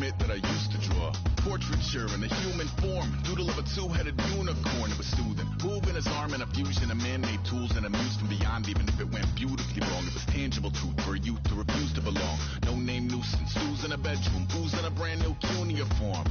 admit that I used to draw portraiture in a human form, doodle of a two-headed unicorn. It was soothing, moving his arm in a fusion of man-made tools and amused from beyond, even if it went beautifully wrong. It was tangible truth for a youth to refuse to belong. No-name nuisance, who's in a bedroom, who's in a brand new cuneiform.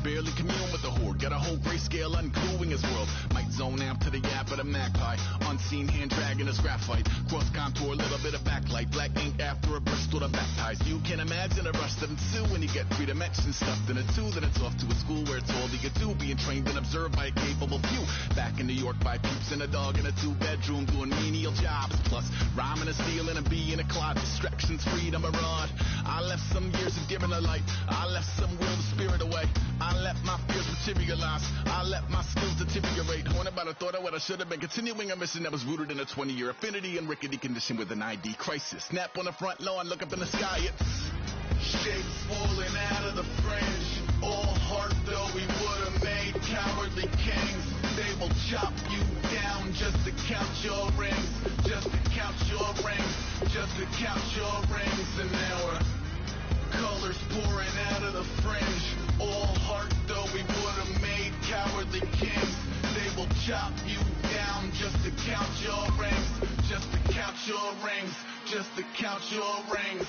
Barely commune with the horde, got a whole grayscale ungluing his world. Might zone out to the yap of the magpie, unseen hand dragging his graphite. Cross contour, little bit of backlight, black ink after a Bristol to baptize. You can imagine a rush that ensue when you get three dimensions stuffed in a two. Then it's off to a school where it's all that you do, being trained and observed by a capable few. Back in New York by peeps and a dog in a two-bedroom doing menial jobs. Plus rhyming and stealing and being a clod, distractions, freedom, a rod. I left some years of giving a light, I left some will to spirit away. I let my fears materialize, I let my skills deteriorate. Haunted by the thought of what I should have been, continuing a mission that was rooted in a 20-year affinity and rickety condition with an ID crisis. Snap on the front lawn, look up in the sky, it's shapes falling out of the fringe. All heart though we would have made cowardly kings. They will chop you down just to count your rings, just to count your rings, just to count your rings. And now we're colors pouring out of the fringe. All heart though we would have made cowardly kings. They will chop you down just to count your rings, just to count your rings, just to count your rings.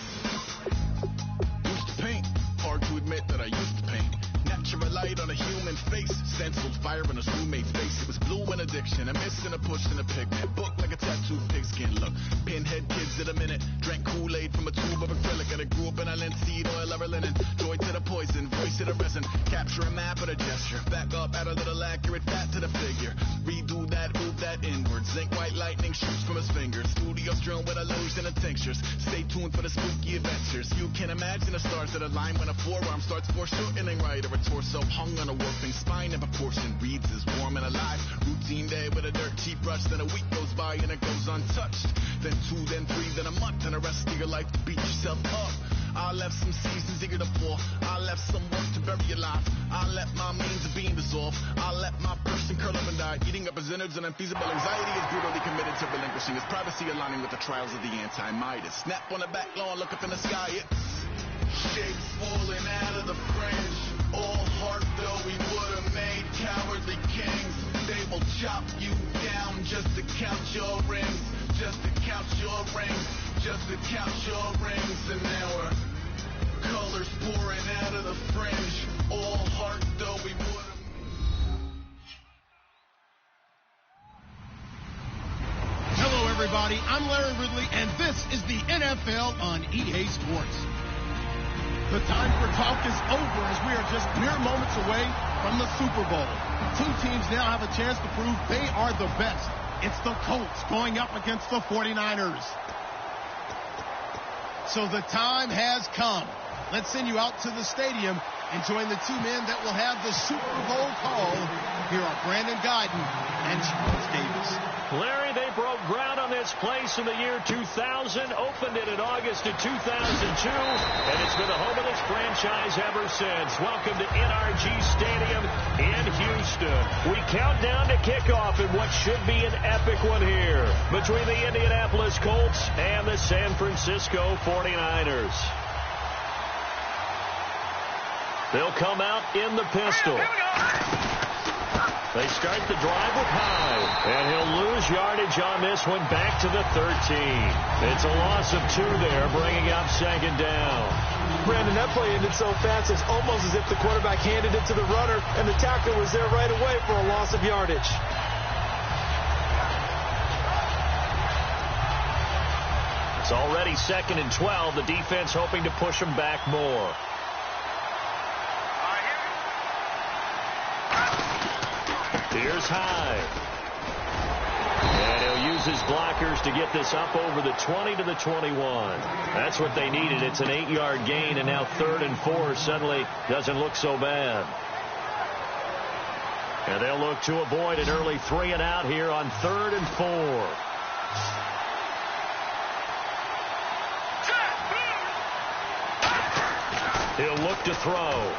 Used to paint, hard to admit that I used to paint. Natural light on a human face, stenciled fire in his roommate's face. It was blue and addiction, a miss and a push and a pigment. Book like a tattooed pigskin look. Pinhead kids at a minute, drank Kool-Aid from a tube of acrylic. And I grew up in a linseed oil ever linen. Joy to the poison, voice to the resin. Capture a map of a gesture. Back up, add a little accurate fat to the figure. Redo that, move that inward. Zinc white lightning shoots from his fingers. Studio strewn with illusion and tinctures. Stay tuned for the spooky adventures. You can imagine the stars that align when a forearm starts foreshortening right. Or a torso hung on a warping spine in proportion. Reads as warm and alive. Routine day with a dirt cheap brush. Then a week goes by and it goes untouched. Then 2, then 3, then a month. And the rest of your life to beat yourself up. I left some seasons eager to fall. I left some work to bury alive. I let my means of being dissolved. I let my person curl up and die. Eating up his innards and unfeasible anxiety is brutally committed to relinquishing his privacy, aligning with the trials of the anti-Midas. Snap on the back lawn, look up in the sky. It's shapes falling out of the fringe. All heart though we would have made cowardly kings. They will chop you down just to count your rings, just to count your rings, just to count your rings. And now we're colors pouring out of the fringe. All heart though we would have. Hello everybody, I'm Larry Ridley and this is the NFL on EA Sports. The time for talk is over as we are just mere moments away from the Super Bowl. Two teams now have a chance to prove they are the best. It's the Colts going up against the 49ers. So the time has come. Let's send you out to the stadium and join the two men that will have the Super Bowl call. Here are Brandon Guyton and Charles Davis. Larry, they broke ground on this place in the year 2000, opened it in August of 2002, and it's been the home of this franchise ever since. Welcome to NRG Stadium in Houston. We count down to kickoff in what should be an epic one here between the Indianapolis Colts and the San Francisco 49ers. They'll come out in the pistol. They start the drive with Hyde, and he'll lose yardage on this one back to the 13. It's a loss of 2 there, bringing up second down. Brandon, that play ended so fast, it's almost as if the quarterback handed it to the runner, and the tackler was there right away for a loss of yardage. It's already 2nd and 12. The defense hoping to push them back more. Here's Hyde. And he'll use his blockers to get this up over the 20 to the 21. That's what they needed. It's an 8-yard gain, and now 3rd and 4 suddenly doesn't look so bad. And they'll look to avoid an early 3 and out here on 3rd and 4. He'll look to throw.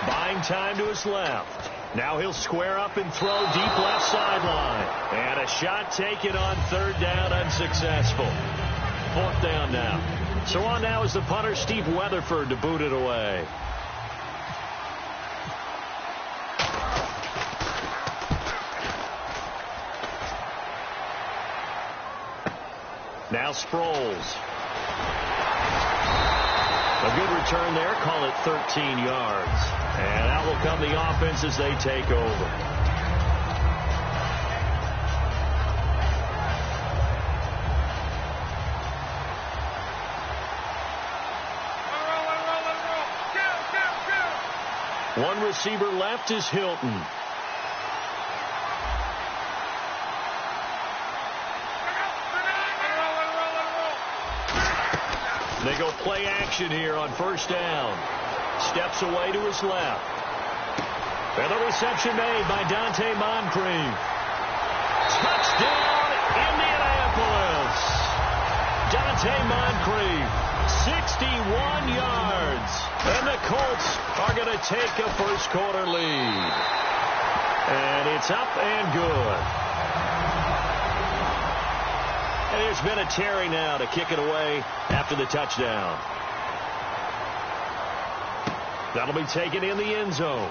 Buying time to his left. Now he'll square up and throw deep left sideline. And a shot taken on 3rd down, unsuccessful. 4th down now. So on now is the punter, Steve Weatherford, to boot it away. Now Sproles. A good return there. Call it 13 yards. And out will come the offense as they take over. One receiver left is Hilton. They go play action here on first down. Steps away to his left. And the reception made by Dante Moncrief. Touchdown, Indianapolis. Dante Moncrief, 61 yards. And the Colts are going to take a first quarter lead. And it's up and good. And there's been a Terry now to kick it away after the touchdown. That'll be taken in the end zone.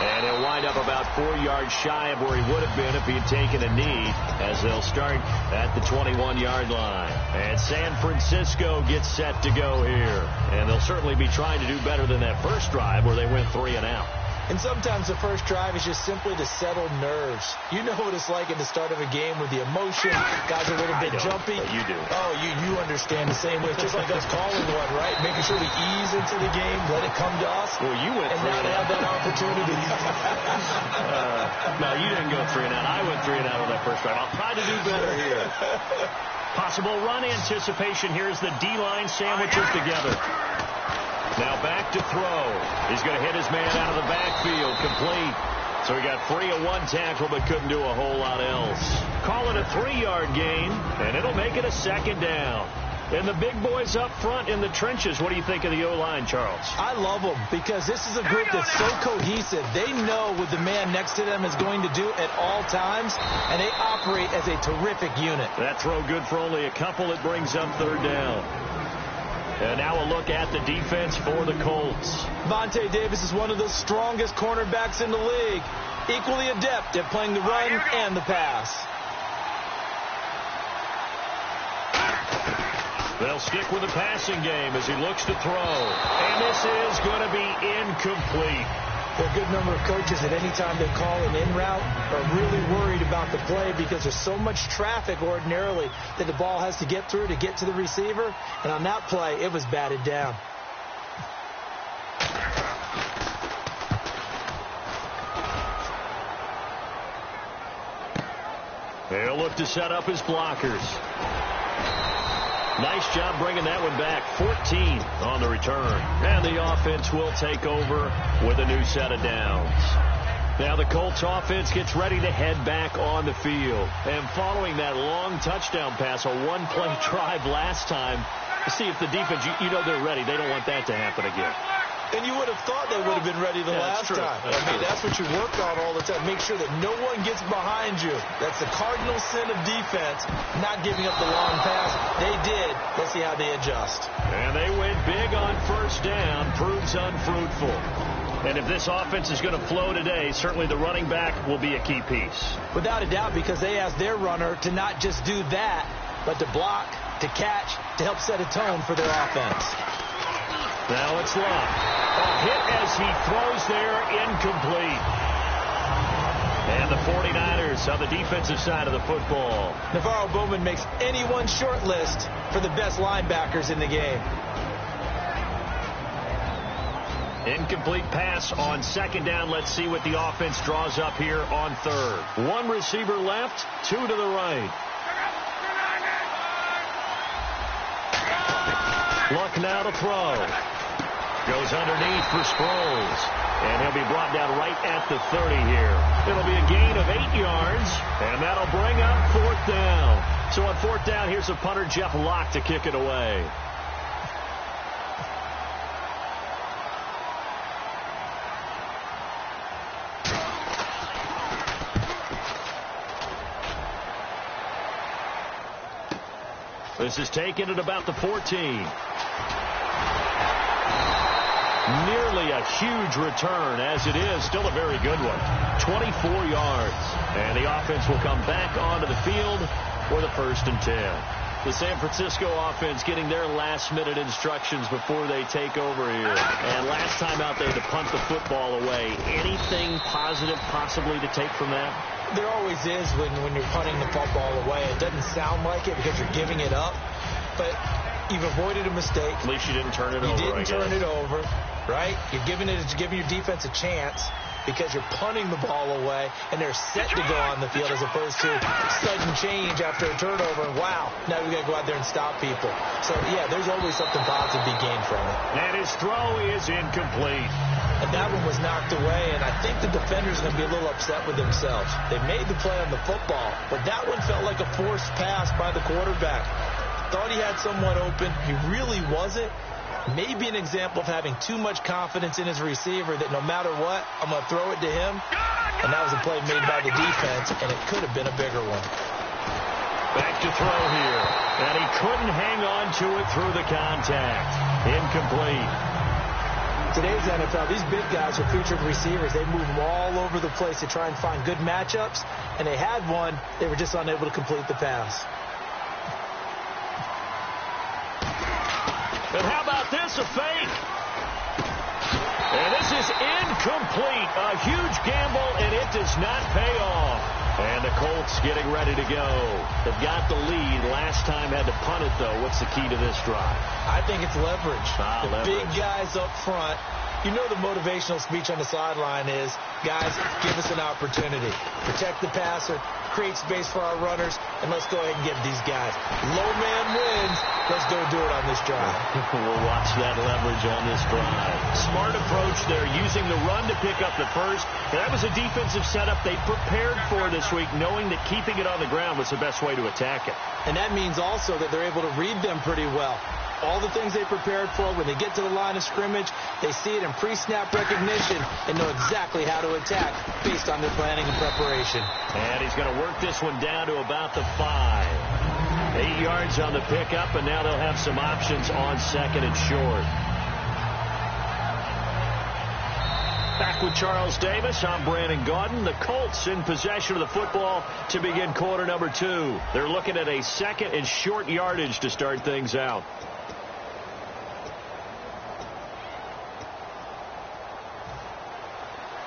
And he'll wind up about 4 yards shy of where he would have been if he had taken a knee, as they'll start at the 21-yard line. And San Francisco gets set to go here. And they'll certainly be trying to do better than that first drive where they went 3 and out. And sometimes the first drive is just simply to settle nerves. You know what it's like at the start of a game with the emotion. Guys are a little bit jumpy. You do. Oh, you understand the same way. It's just like us calling one, right? Making sure we ease into the game, let it come to us. Well, you went and 3 now and to out. have that opportunity. No, you didn't go 3 and out. I went 3 and out on that first drive. I'll try to do better here. Possible run anticipation. Here's the D-line sandwiches together. Now back to throw. He's going to hit his man out of the backfield. Complete. So he got free of one tackle but couldn't do a whole lot else. Call it a 3-yard gain, and it'll make it a second down. And the big boys up front in the trenches. What do you think of the O-line, Charles? I love them because this is a group that's so cohesive. They know what the man next to them is going to do at all times, and they operate as a terrific unit. That throw good for only a couple. It brings up third down. And now a look at the defense for the Colts. Vontae Davis is one of the strongest cornerbacks in the league. Equally adept at playing the run and the pass. They'll stick with the passing game as he looks to throw. And this is going to be incomplete. For a good number of coaches, at any time they call an in route, are really worried about the play because there's so much traffic ordinarily that the ball has to get through to get to the receiver. And on that play, it was batted down. They'll look to set up his blockers. Nice job bringing that one back. 14 on the return. And the offense will take over with a new set of downs. Now the Colts offense gets ready to head back on the field. And following that long touchdown pass, a one-play drive last time, to see if the defense, you know they're ready. They don't want that to happen again. And you would have thought they would have been ready the last time. That's what you work on all the time. Make sure that no one gets behind you. That's the cardinal sin of defense, not giving up the long pass. They did. Let's see how they adjust. And they went big on first down. Proves unfruitful. And if this offense is going to flow today, certainly the running back will be a key piece. Without a doubt, because they asked their runner to not just do that, but to block, to catch, to help set a tone for their offense. Now it's Love. A hit as he throws there, incomplete. And the 49ers on the defensive side of the football. Navarro Bowman makes anyone's short list for the best linebackers in the game. Incomplete pass on second down. Let's see what the offense draws up here on third. One receiver left, two to the right. Luck now to throw. Goes underneath for Sproles. And he'll be brought down right at the 30 here. It'll be a gain of 8 yards. And that'll bring up fourth down. So on fourth down, here's a punter, Jeff Locke, to kick it away. This is taken at about the 14. Nearly a huge return, as it is. Still a very good one. 24 yards. And the offense will come back onto the field for the 1st and 10. The San Francisco offense getting their last-minute instructions before they take over here. And last time out there to punt the football away. Anything positive possibly to take from that? There always is when you're punting the football away. It doesn't sound like it because you're giving it up. But you've avoided a mistake. At least you didn't turn it over, You didn't turn it over, right? You're giving your defense a chance because you're punting the ball away, and they're set to go on the field as opposed to sudden change after a turnover. And wow, now we got to go out there and stop people. So, yeah, there's always something positive to be gained from it. And his throw is incomplete. And that one was knocked away, and I think the defender's going to be a little upset with themselves. They made the play on the football, but that one felt like a forced pass by the quarterback. Thought he had someone open. He really wasn't. Maybe an example of having too much confidence in his receiver that no matter what, I'm going to throw it to him. And that was a play made by the defense, and it could have been a bigger one. Back to throw here. And he couldn't hang on to it through the contact. Incomplete. Today's NFL, these big guys are featured receivers. They move them all over the place to try and find good matchups. And they had one. They were just unable to complete the pass. And how about this, a fake? And this is incomplete. A huge gamble, and it does not pay off. And the Colts getting ready to go. They've got the lead. Last time had to punt it, though. What's the key to this drive? I think it's leverage. Leverage. Big guys up front. You know the motivational speech on the sideline is, guys, give us an opportunity. Protect the passer, create space for our runners, and let's go ahead and get these guys. Low man wins. Let's go do it on this drive. We'll watch that leverage on this drive. Smart approach there, using the run to pick up the first. That was a defensive setup they prepared for this week, knowing that keeping it on the ground was the best way to attack it. And that means also that they're able to read them pretty well. All the things they prepared for, when they get to the line of scrimmage, they see it in pre-snap recognition and know exactly how to attack based on their planning and preparation. And he's going to work this one down to about the 5. 8 yards on the pickup, and now they'll have some options on 2nd and short. Back with Charles Davis, I'm Brandon Gaudin. The Colts in possession of the football to begin quarter number 2. They're looking at a 2nd and short yardage to start things out.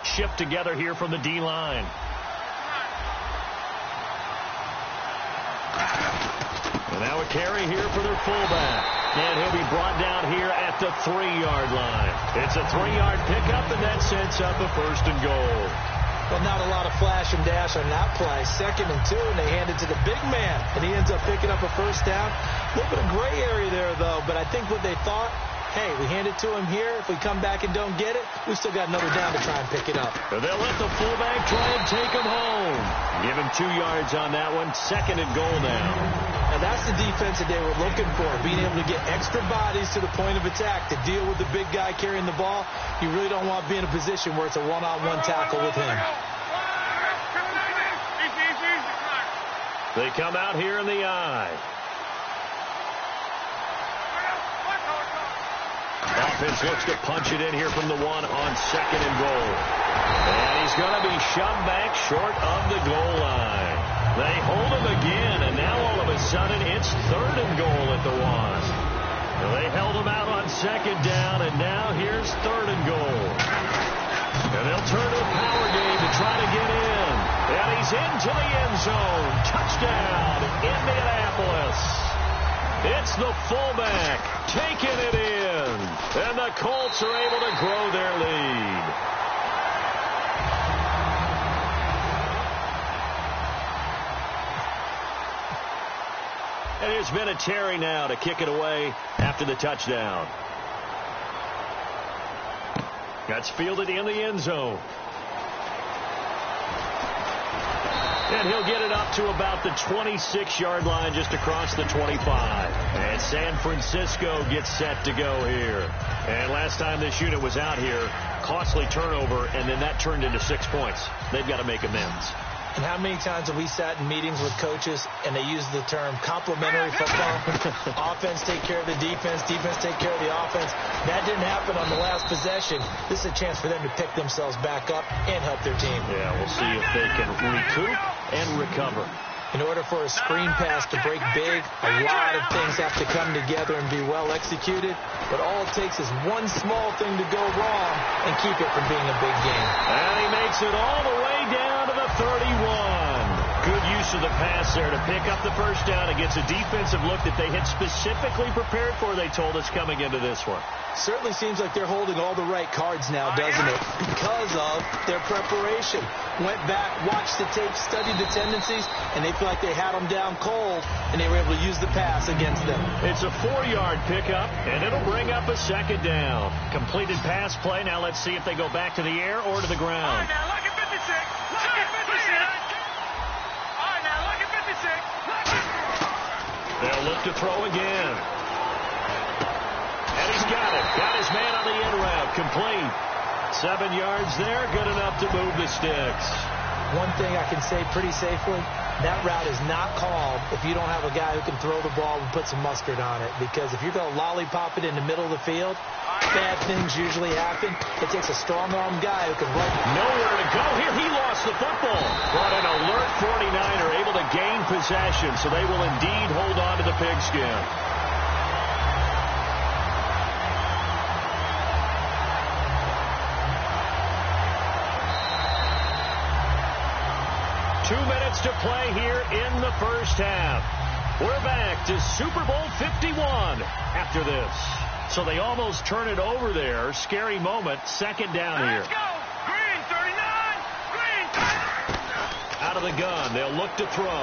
Shift together here from the D-line. And now a carry here for their fullback. And he'll be brought down here at the 3-yard line. It's a 3-yard pickup, and that sets up a 1st and goal. Well, not a lot of flash and dash on that play. 2nd and 2, and they hand it to the big man. And he ends up picking up a 1st down. A little bit of gray area there, though. But I think what they thought, hey, we hand it to him here. If we come back and don't get it, we've still got another down to try and pick it up. And they'll let the fullback try and take him home. Give him 2 yards on that one. 2nd and goal now. And that's the defense that they were looking for, being able to get extra bodies to the point of attack to deal with the big guy carrying the ball. You really don't want to be in a position where it's a one-on-one tackle with him. They come out here in the eye. Offense looks to punch it in here from the 1 on 2nd and goal. And he's going to be shoved back short of the goal line. They hold him again, and now all of a sudden it's 3rd and goal at the 1. They held him out on 2nd down, and now here's 3rd and goal. And they'll turn to a power game to try to get in. And he's into the end zone. Touchdown, Indianapolis. It's the fullback taking it in. And the Colts are able to grow their lead. And it's been a Terry now to kick it away after the touchdown. That's fielded in the end zone. And he'll get it up to about the 26-yard line, just across the 25. And San Francisco gets set to go here. And last time this unit was out here, costly turnover, and then that turned into 6 points. They've got to make amends. And how many times have we sat in meetings with coaches and they use the term complementary football? Offense take care of the defense, defense take care of the offense. That didn't happen on the last possession. This is a chance for them to pick themselves back up and help their team. Yeah, we'll see if they can recoup and recover. In order for a screen pass to break big, a lot of things have to come together and be well executed. But all it takes is one small thing to go wrong and keep it from being a big game. And he makes it all the way down to the 31. Good use of the pass there to pick up the first down against a defensive look that they had specifically prepared for, they told us, coming into this one. Certainly seems like they're holding all the right cards now, doesn't it? Because of their preparation. Went back, watched the tape, studied the tendencies, and they feel like they had them down cold, and they were able to use the pass against them. It's a 4-yard pickup, and it'll bring up a second down. Completed pass play. Now let's see if they go back to the air or to the ground. All right, now look at 56. Look at 56. All right, now look at 56. They'll look to throw again. And he's got it. Got his man on the in route. Complete. 7 yards there. Good enough to move the sticks. One thing I can say pretty safely, that route is not called if you don't have a guy who can throw the ball and put some mustard on it. Because if you're going to lollipop it in the middle of the field, bad things usually happen. It takes a strong-arm guy who can run. Nowhere to go here. He lost the football. But an alert 49er able to gain possession, so they will indeed hold on to the pigskin. To play here in the first half. We're back to Super Bowl 51 after this. So they almost turn it over there. Scary moment. Second down here. Let's go. Green, 39. Green. Out of the gun. They'll look to throw.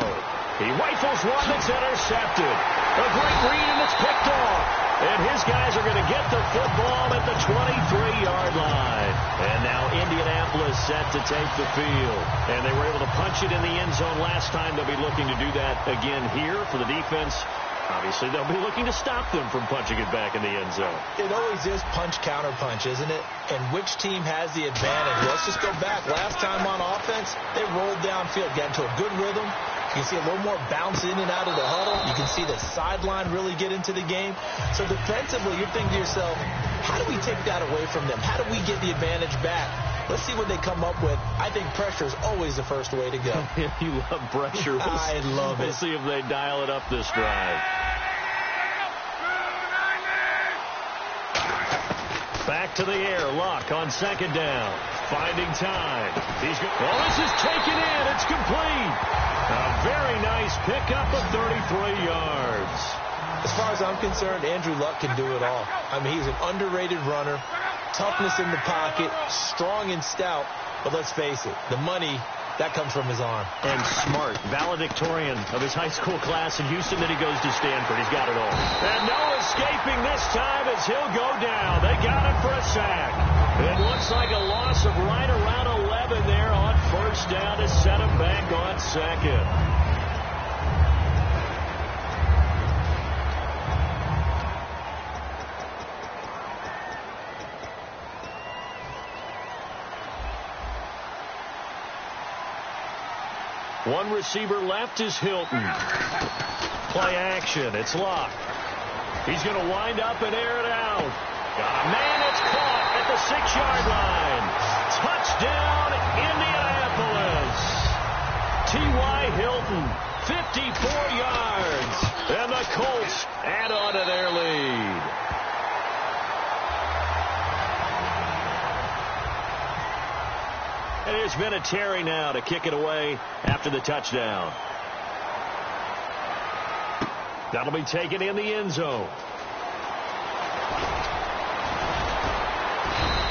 He rifles one that's intercepted. A great read, and it's picked off. And his guys are going to get the football at the 23-yard line. And now Indianapolis set to take the field. And they were able to punch it in the end zone last time. They'll be looking to do that again here for the defense. Obviously, they'll be looking to stop them from punching it back in the end zone. It always is punch-counter-punch, isn't it? And which team has the advantage? Let's just go back. Last time on offense, they rolled downfield, got into a good rhythm. You can see a little more bounce in and out of the huddle. You can see the sideline really get into the game. So defensively, you're thinking to yourself, how do we take that away from them? How do we get the advantage back? Let's see what they come up with. I think pressure is always the first way to go. You love pressure. I love it. We'll see if they dial it up this drive. Back to the air. Luck on second down. Finding time. This is taken in. It's complete. A very nice pickup of 33 yards. As far as I'm concerned, Andrew Luck can do it all. I mean, he's an underrated runner. Toughness in the pocket. Strong and stout. But let's face it, the money, that comes from his arm. And smart. Valedictorian of his high school class in Houston. Then he goes to Stanford. He's got it all. And no escaping this time as he'll go down. They got him for a sack. It looks like a loss of right around 11 there on first down to set him back on second. One receiver left is Hilton. Play action. It's Luck. He's going to wind up and air it out. Got a man. It's caught at the 6-yard line. Touchdown, Indianapolis. T.Y. Hilton, 54 yards. And the Colts add on to their lead. And it's been a Terry now to kick it away after the touchdown. That'll be taken in the end zone.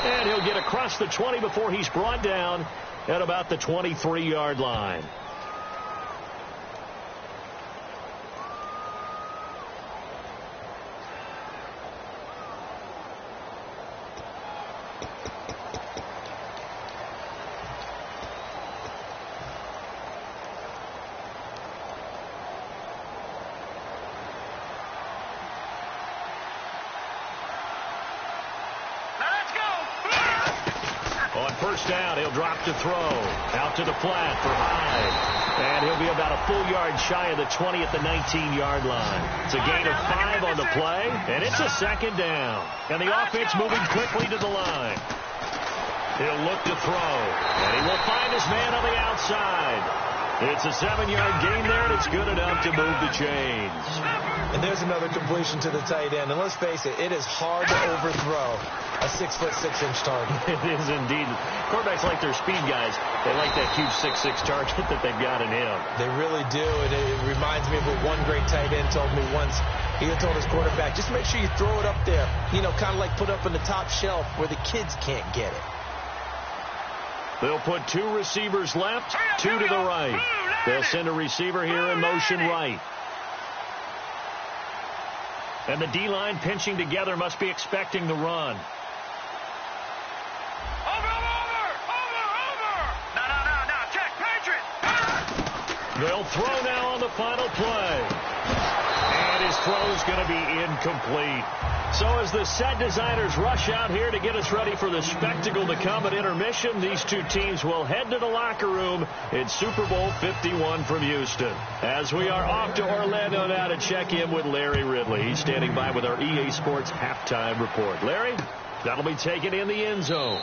And he'll get across the 20 before he's brought down at about the 23-yard line. first down. He'll drop to throw. Out to the flat for Hyde. And he'll be about a full yard shy of the 20 at the 19-yard line. It's a gain of 5 on the play, and it's a second down. And the offense moving quickly to the line. He'll look to throw, and he will find his man on the outside. It's a 7-yard gain there, and it's good enough to move the chains. And there's another completion to the tight end. And let's face it, it is hard to overthrow a 6'6" target. It is indeed. Quarterbacks like their speed guys. They like that huge 6'6" target that they've got in him. They really do. And it reminds me of what one great tight end told me once. He told his quarterback, just make sure you throw it up there. You know, kind of like put up on the top shelf where the kids can't get it. They'll put 2 receivers left, 2 to the right. They'll send a receiver here in motion right. And the D-line pinching together must be expecting the run. Over. No. Check, Patriot. They'll throw now on the final play. And his throw's going to be incomplete. So as the set designers rush out here to get us ready for the spectacle to come at intermission, these two teams will head to the locker room in Super Bowl 51 from Houston. As we are off to Orlando now to check in with Larry Ridley. He's standing by with our EA Sports halftime report. Larry, that'll be taken in the end zone.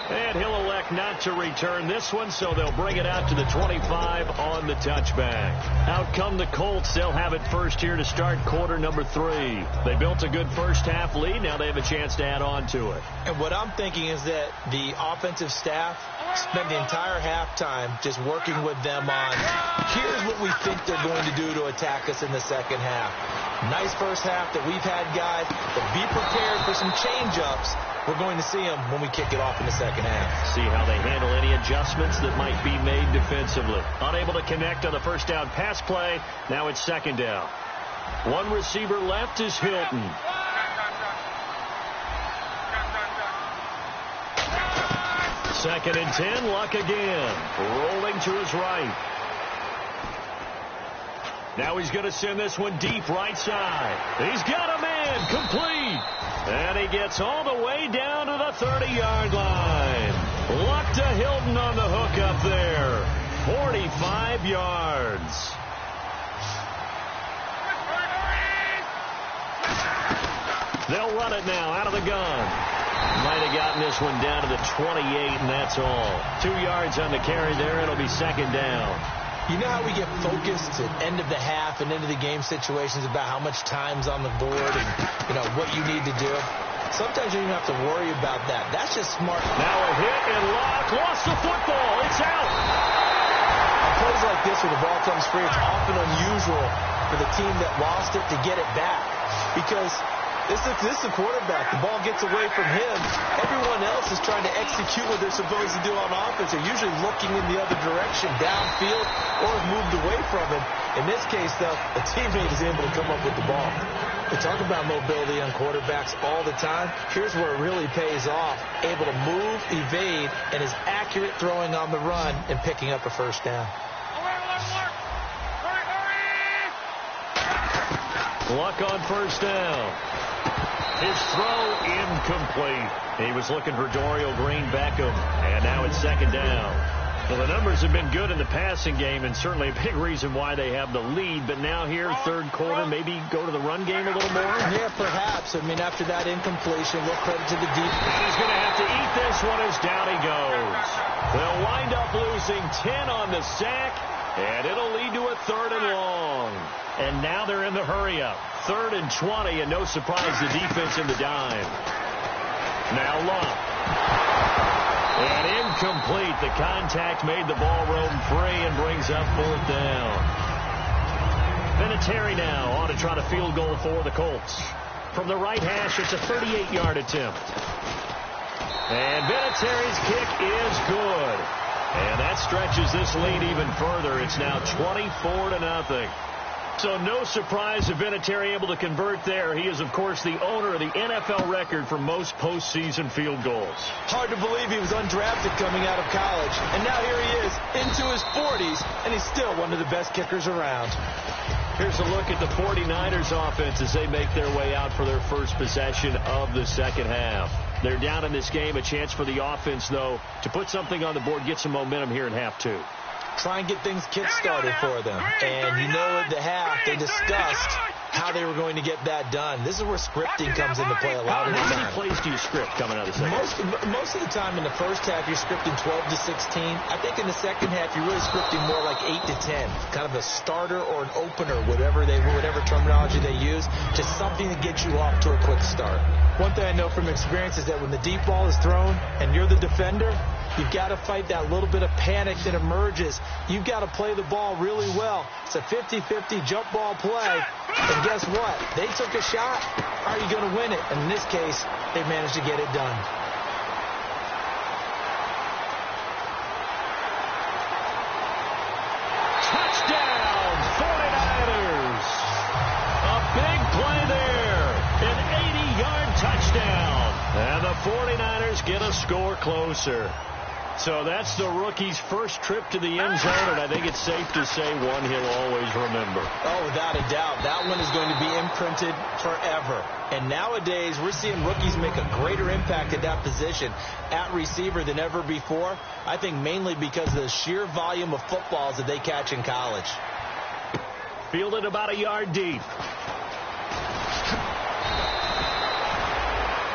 And he'll elect not to return this one, so they'll bring it out to the 25 on the touchback. Out come the Colts. They'll have it first here to start quarter number 3. They built a good first-half lead. Now they have a chance to add on to it. And what I'm thinking is that the offensive staff spent the entire halftime just working with them on, here's what we think they're going to do to attack us in the second half. Nice first half that we've had, guys, but be prepared for some change-ups. We're going to see them when we kick it off in the second half. See how they handle any adjustments that might be made defensively. Unable to connect on the first down pass play. Now it's second down. One receiver left is Hilton. Second and 10, Luck again. Rolling to his right. Now he's going to send this one deep right side. He's got a man, complete. And he gets all the way down to the 30-yard line. Luck to Hilton on the hook up there. 45 yards. They'll run it now out of the gun. Might have gotten this one down to the 28, and that's all. 2 yards on the carry there. It'll be second down. You know how we get focused at end of the half and into the game situations about how much time's on the board and, you know, what you need to do? Sometimes you don't even have to worry about that. That's just smart. Now a hit and Luck lost the football. It's out. On plays like this where the ball comes free, it's often unusual for the team that lost it to get it back because this is the quarterback. The ball gets away from him. Everyone else is trying to execute what they're supposed to do on offense. They're usually looking in the other direction, downfield, or moved away from him. In this case, though, a teammate is able to come up with the ball. We talk about mobility on quarterbacks all the time. Here's where it really pays off. Able to move, evade, and is accurate throwing on the run and picking up a first down. Luck on first down. His throw incomplete. He was looking for Dorial Green-Beckham, and now it's second down. Well, the numbers have been good in the passing game, and certainly a big reason why they have the lead. But now here, third quarter, maybe go to the run game a little more? Yeah, perhaps. I mean, after that incompletion, a little credit to the defense. And he's going to have to eat this one as down he goes. They'll wind up losing 10 on the sack, and it'll lead to a third and long. And now they're in the hurry-up. 3rd and 20, and no surprise, the defense in the dime. Now Luck. And incomplete. The contact made the ball roam free and brings up 4th down. Vinatieri now on to try to field goal for the Colts. From the right hash, it's a 38-yard attempt. And Vinatieri's kick is good. And that stretches this lead even further. It's now 24-0. So no surprise if Vinatieri able to convert there. He is, of course, the owner of the NFL record for most postseason field goals. Hard to believe he was undrafted coming out of college. And now here he is into his 40s, and he's still one of the best kickers around. Here's a look at the 49ers offense as they make their way out for their first possession of the second half. They're down in this game. A chance for the offense, though, to put something on the board, get some momentum here in half two. Try and get things kick-started for them. And you know at the half, they discussed how they were going to get that done. This is where scripting comes into play a lot of the time. How many plays do you script coming out of the second? Most of the time in the first half, you're scripting 12 to 16. I think in the second half, you're really scripting more like 8 to 10. Kind of a starter or an opener, whatever terminology they use, just something to get you off to a quick start. One thing I know from experience is that when the deep ball is thrown and you're the defender, you've got to fight that little bit of panic that emerges. You've got to play the ball really well. It's a 50-50 jump ball play. And guess what? They took a shot. Are you going to win it? And in this case, they managed to get it done. Touchdown, 49ers. A big play there. An 80-yard touchdown. And the 49ers get a score closer. So that's the rookie's first trip to the end zone, and I think it's safe to say one he'll always remember. Oh, without a doubt. That one is going to be imprinted forever. And nowadays, we're seeing rookies make a greater impact at that position at receiver than ever before. I think mainly because of the sheer volume of footballs that they catch in college. Fielded about a yard deep.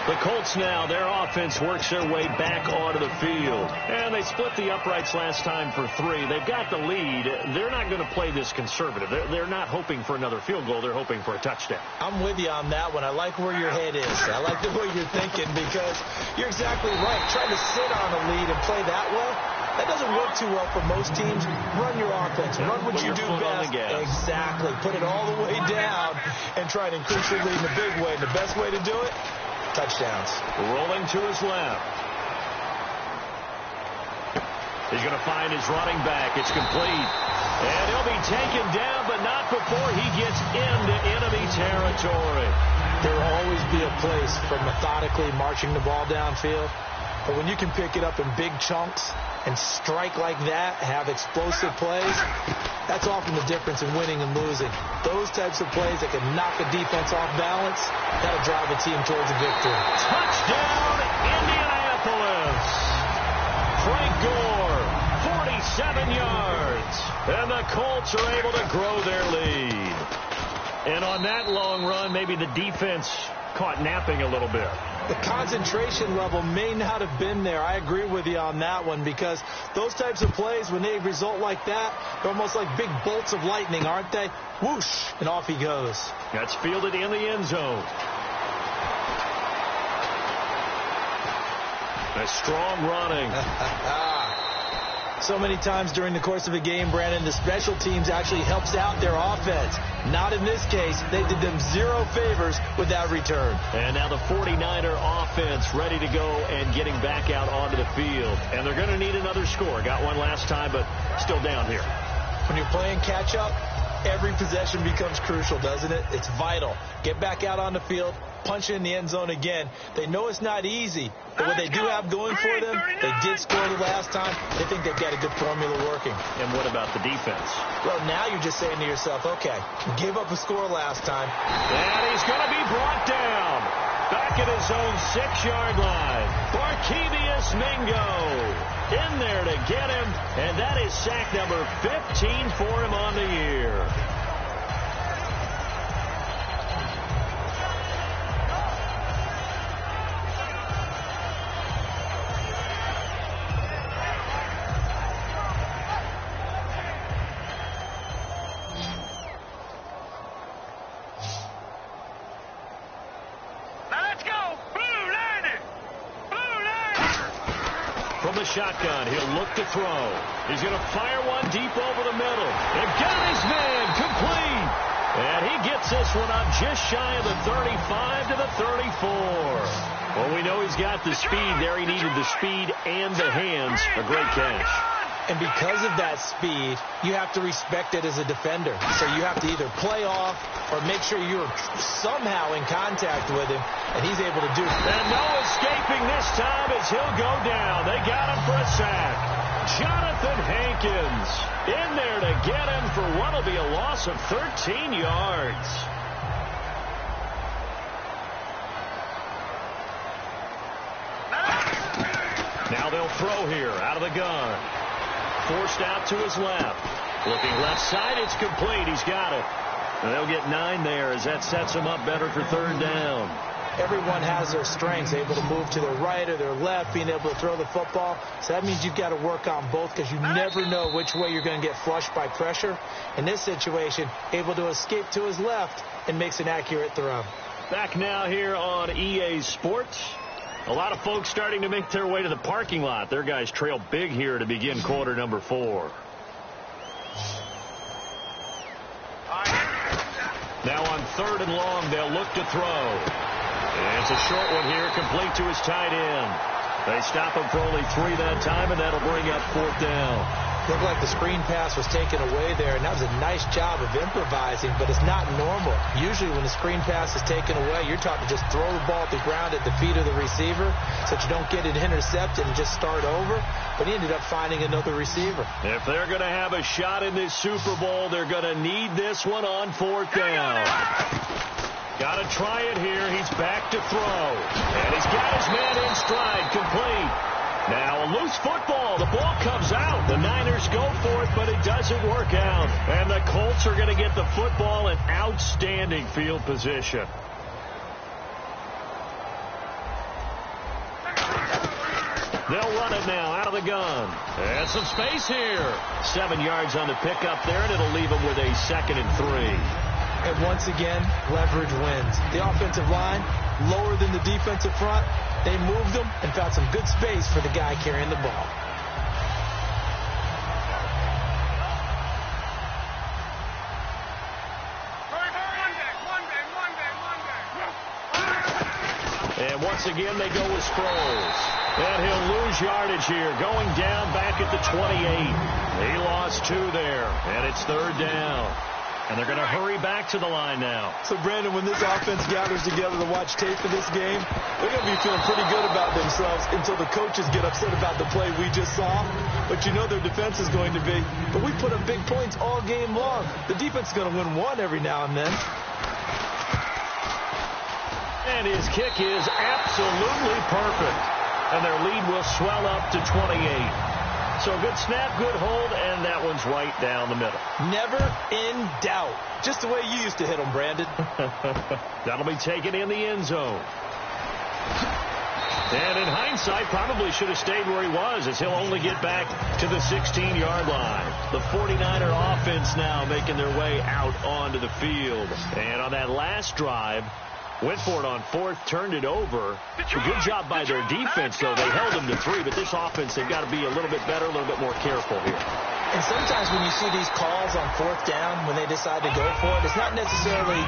The Colts now, their offense works their way back onto the field. And they split the uprights last time for 3. They've got the lead. They're not going to play this conservative. They're not hoping for another field goal. They're hoping for a touchdown. I'm with you on that one. I like where your head is. I like the way you're thinking because you're exactly right. Trying to sit on a lead and play that well, that doesn't work too well for most teams. Run your offense. Run what you do best. Exactly. Put it all the way down and try to increase your lead in a big way. And the best way to do it, touchdowns. Rolling to his left. He's going to find his running back. It's complete. And he'll be taken down, but not before he gets into enemy territory. There will always be a place for methodically marching the ball downfield. But when you can pick it up in big chunks and strike like that, have explosive plays, that's often the difference in winning and losing. Those types of plays that can knock a defense off balance, that'll drive a team towards a victory. Touchdown, Indianapolis. Frank Gore, 47 yards. And the Colts are able to grow their lead. And on that long run, maybe the defense caught napping a little bit. The concentration level may not have been there. I agree with you on that one because those types of plays, when they result like that, they're almost like big bolts of lightning, aren't they? Whoosh, and off he goes. That's fielded in the end zone. A strong running. So many times during the course of a game, Brandon, the special teams actually helps out their offense. Not in this case. They did them zero favors with that return. And now the 49er offense ready to go and getting back out onto the field. And they're going to need another score. Got one last time, but still down here. When you're playing catch-up, every possession becomes crucial, doesn't it? It's vital. Get back out on the field, punch in the end zone again. They know it's not easy, but what they do have going for them, they did score the last time. They think they've got a good formula working. And what about the defense? Well, now you're just saying to yourself, okay, gave up a score last time. And he's going to be brought down. Back at his own 6-yard line. Barkevious Mingo in there to get him. And that is sack number 15 for him on the year. From the shotgun, he'll look to throw. He's going to fire one deep over the middle. And got his man complete. And he gets this one up just shy of the 35 to the 34. Well, we know he's got the speed there. He needed the speed and the hands. A great catch. And because of that speed, you have to respect it as a defender. So you have to either play off or make sure you're somehow in contact with him, and he's able to do it. And no escaping this time as he'll go down. They got him for a sack. Jonathan Hankins in there to get him for what will be a loss of 13 yards. throw here out of the gun. Forced out to his left. Looking left side, it's complete. He's got it. And they'll get 9 there as that sets him up better for 3rd down. Everyone has their strengths, able to move to their right or their left, being able to throw the football. So that means you've got to work on both because you never know which way you're going to get flushed by pressure. In this situation, able to escape to his left and makes an accurate throw. Back now here on EA Sports. A lot of folks starting to make their way to the parking lot. Their guys trail big here to begin quarter number 4. Now on 3rd and long, they'll look to throw. It's a short one here, complete to his tight end. They stop him for only 3 that time, and that'll bring up 4th down. Looked like the screen pass was taken away there, and that was a nice job of improvising, but it's not normal. Usually when the screen pass is taken away, you're taught to just throw the ball at the ground at the feet of the receiver so that you don't get it intercepted and just start over, but he ended up finding another receiver. If they're going to have a shot in this Super Bowl, they're going to need this one on 4th down. Got to try it here. He's back to throw. And he's got his man in stride, complete. Now a loose football. The ball comes out. The Niners go for it, but it doesn't work out. And the Colts are going to get the football in outstanding field position. They'll run it now out of the gun. And some space here. 7 yards on the pickup there, and it'll leave them with a 2nd and 3. And once again, leverage wins. The offensive line, lower than the defensive front. They moved them and found some good space for the guy carrying the ball. And once again, they go with Sproles. And he'll lose yardage here, going down back at the 28. He lost 2 there, and it's 3rd down. And they're going to hurry back to the line now. So, Brandon, when this offense gathers together to watch tape of this game, they're going to be feeling pretty good about themselves until the coaches get upset about the play we just saw. But you know their defense is going to be. But we put up big points all game long. The defense is going to win one every now and then. And his kick is absolutely perfect. And their lead will swell up to 28. So good snap, good hold, and that one's right down the middle. Never in doubt. Just the way you used to hit them, Brandon. That'll be taken in the end zone. And in hindsight, probably should have stayed where he was, as he'll only get back to the 16-yard line. The 49er offense now making their way out onto the field. And on that last drive, went for it on 4th, turned it over. A good job by their defense, though. They held them to 3, but this offense, they've got to be a little bit better, a little bit more careful here. And sometimes when you see these calls on 4th down, when they decide to go for it, it's not necessarily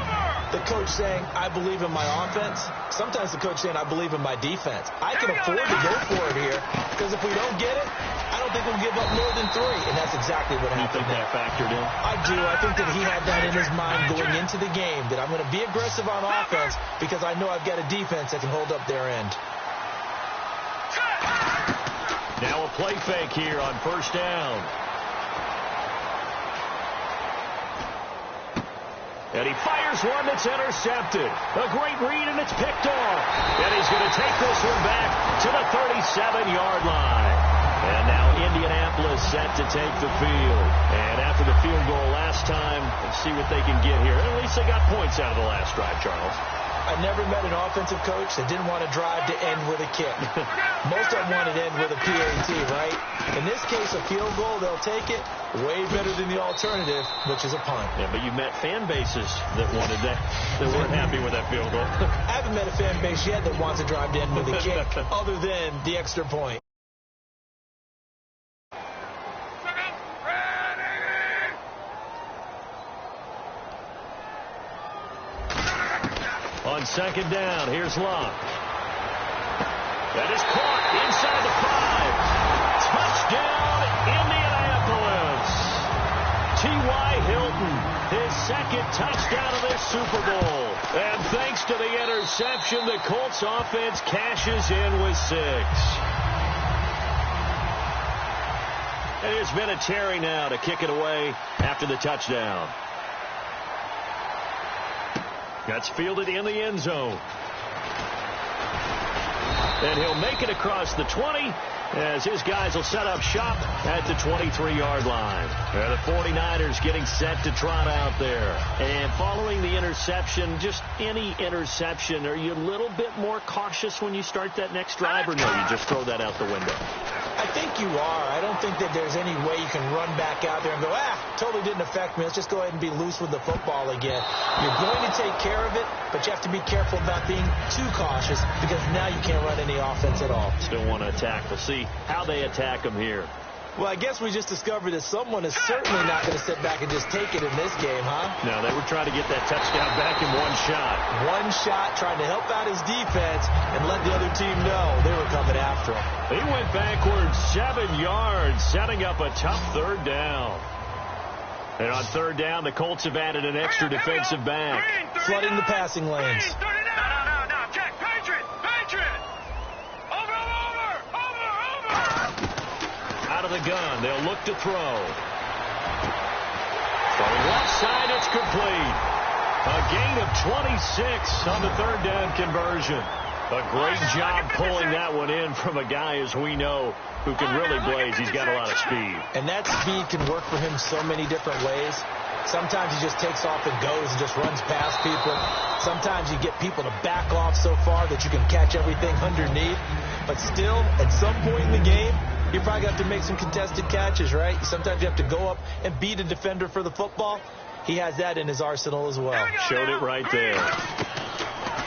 the coach saying, I believe in my offense. Sometimes the coach saying, I believe in my defense. I can afford to go for it here, because if we don't get it, I don't think we'll give up more than 3. And that's exactly what happened there. You think that factored in? I do. I think that he had that in his mind going into the game, that I'm going to be aggressive on offense because I know I've got a defense that can hold up their end. Now a play fake here on 1st down. And he fires one that's intercepted. A great read, and it's picked off. And he's going to take this one back to the 37-yard line. And now Indianapolis set to take the field. And after the field goal last time, let's see what they can get here. At least they got points out of the last drive, Charles. I never met an offensive coach that didn't want to drive to end with a kick. Most of them want to end with a PAT, right? In this case, a field goal, they'll take it. Way better than the alternative, which is a punt. Yeah, but you met fan bases that wanted that weren't happy with that field goal. I haven't met a fan base yet that wants to drive to end with a kick other than the extra point. On 2nd down, here's Locke. That is caught inside the 5. Touchdown, Indianapolis. T.Y. Hilton, his 2nd touchdown of this Super Bowl. And thanks to the interception, the Colts offense cashes in with 6. And it's been a Terry now to kick it away after the touchdown. That's fielded in the end zone. And he'll make it across the 20, as his guys will set up shop at the 23-yard line. The 49ers getting set to trot out there. And following the interception, just any interception, are you a little bit more cautious when you start that next drive, or no, you just throw that out the window? I think you are. I don't think that there's any way you can run back out there and go, totally didn't affect me. Let's just go ahead and be loose with the football again. You're going to take care of it, but you have to be careful about being too cautious because now you can't run any offense at all. Still want to attack. We'll see how they attack them here. Well, I guess we just discovered that someone is certainly not going to sit back and just take it in this game, huh? No, they were trying to get that touchdown back in one shot. One shot, trying to help out his defense and let the other team know they were coming after him. He went backwards 7 yards, setting up a tough third down. And on third down, the Colts have added an extra defensive back. Flooding the passing lanes. No, check. Patriot. Over. Out of the gun, they'll look to throw. From left side, it's complete. A gain of 26 on the third down conversion. A great job pulling that one in from a guy, as we know, who can really blaze. He's got a lot of speed. And that speed can work for him so many different ways. Sometimes he just takes off and goes and just runs past people. Sometimes you get people to back off so far that you can catch everything underneath. But still, at some point in the game, you probably have to make some contested catches, right? Sometimes you have to go up and beat a defender for the football. He has that in his arsenal as well. Showed it right there.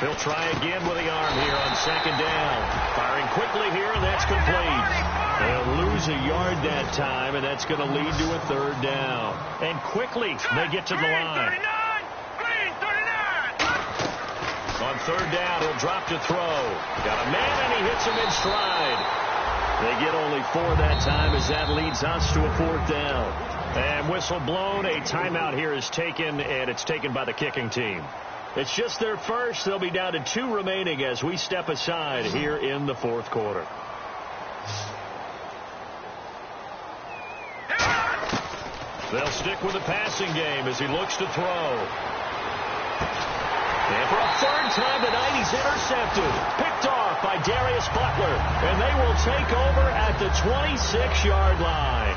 He'll try again with the arm here on second down. Firing quickly here, and that's complete. They'll lose a yard that time, and that's going to lead to a third down. And quickly, they get to the line. On third down, he'll drop to throw. Got a man, and he hits him in stride. They get only 4 that time as that leads us to a fourth down. And whistle blown, a timeout here is taken, and it's taken by the kicking team. It's just their first. They'll be down to 2 remaining as we step aside here in the fourth quarter. They'll stick with the passing game as he looks to throw. And for a third time tonight, he's intercepted. Picked off by Darius Butler. And they will take over at the 26-yard line.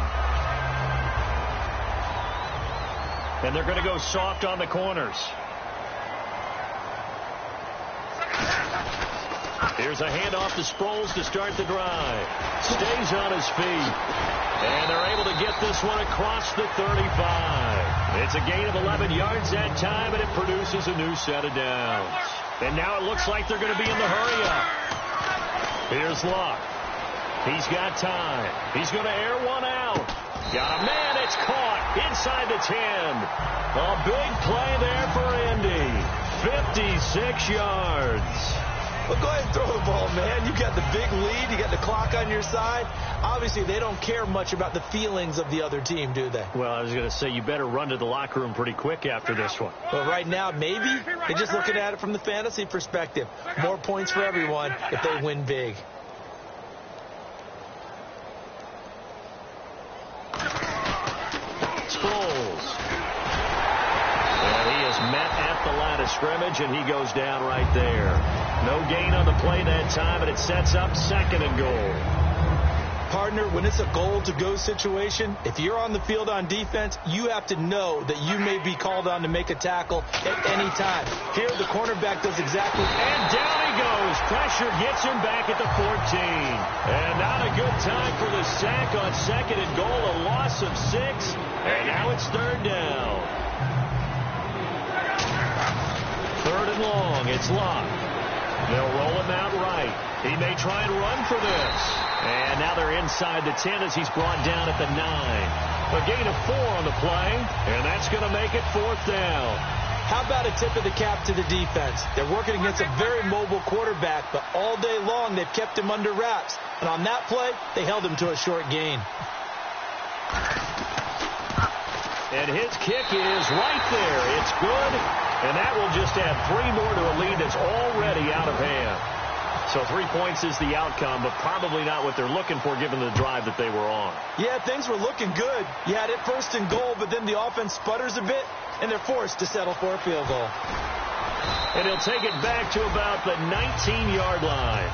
And they're going to go soft on the corners. Here's a handoff to Sproles to start the drive. Stays on his feet. And they're able to get this one across the 35. It's a gain of 11 yards that time, and it produces a new set of downs. And now it looks like they're going to be in the hurry-up. Here's Luck. He's got time. He's going to air one out. Got a man. It's caught inside the 10. A big play there for Indy. 56 yards. Well, go ahead and throw the ball, man. You got the big lead. You got the clock on your side. Obviously, they don't care much about the feelings of the other team, do they? Well, I was going to say, you better run to the locker room pretty quick after this one. Well, right now, maybe. They're just looking at it from the fantasy perspective. More points for everyone if they win big. Sproles. And he is met at the line of scrimmage, and he goes down right there. No gain on the play that time, and it sets up second and goal. Partner, when it's a goal-to-go situation, if you're on the field on defense, you have to know that you may be called on to make a tackle at any time. Here, the cornerback does exactly. And down he goes. Pressure gets him back at the 14. And not a good time for the sack on second and goal. A loss of 6. And now it's third down. Third and long. It's Luck. They'll roll him out right. He may try and run for this. And now they're inside the 10 as he's brought down at the 9. A gain of 4 on the play, and that's going to make it fourth down. How about a tip of the cap to the defense? They're working against a very mobile quarterback, but all day long they've kept him under wraps. And on that play, they held him to a short gain. And his kick is right there. It's good, and that will just add 3 more to a lead that's already out of hand. So 3 points is the outcome, but probably not what they're looking for given the drive that they were on. Yeah, things were looking good. You had it first and goal, but then the offense sputters a bit, and they're forced to settle for a field goal. And he'll take it back to about the 19-yard line.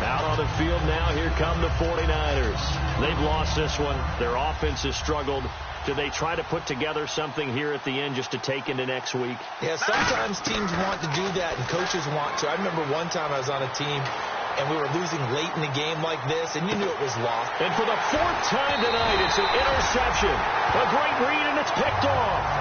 Out on the field now, here come the 49ers. They've lost this one. Their offense has struggled. Do they try to put together something here at the end just to take into next week? Yeah, sometimes teams want to do that, and coaches want to. I remember one time I was on a team, and we were losing late in the game like this, and you knew it was lost. And for the 4th time tonight, it's an interception. A great read, and it's picked off.